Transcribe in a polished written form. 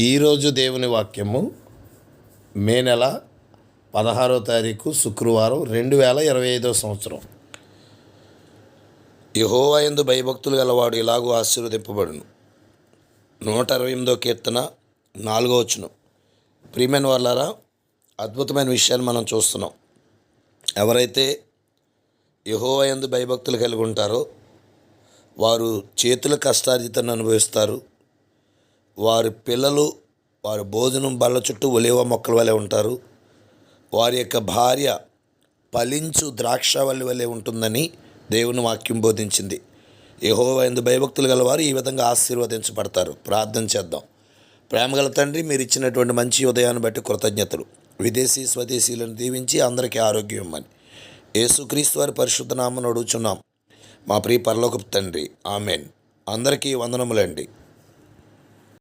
ఈరోజు దేవుని వాక్యము మే నెల 16వ తారీఖు శుక్రవారం 2025 సంవత్సరం. యెహోవా యందు భయభక్తులు గలవాడు ఇలాగూ ఆశీర్వదింపబడును. 128వ కీర్తన 4వ వచనం. ప్రియమైన వాళ్ళారా, అద్భుతమైన విషయాన్ని మనం చూస్తున్నాం. ఎవరైతే యెహోవా యందు భయభక్తులు కలిగి ఉంటారో వారు చేతుల కష్టార్జితాన్ని అనుభవిస్తారు. వారి పిల్లలు వారి భోజనం బల్ల చుట్టూ ఒలీవ మొక్కల వలె ఉంటారు. వారి యొక్క భార్య ఫలించు ద్రాక్షవల్లి వలె ఉంటుందని దేవుని వాక్యం బోధించింది. యెహోవా యందు భయభక్తులు గలవారు ఈ విధంగా ఆశీర్వదించబడతారు. ప్రార్థన చేద్దాం. ప్రేమగల తండ్రి, మీరు ఇచ్చినటువంటి మంచి ఉదయాన్ని బట్టి కృతజ్ఞతలు. విదేశీ స్వదేశీలను దీవించి అందరికీ ఆరోగ్యం ఇమ్మని యేసుక్రీస్తు వారి పరిశుద్ధ నామమున అడుగుచున్నాం మా ప్రియ పరలోకపు తండ్రి. ఆమెన్. అందరికీ వందనములండి.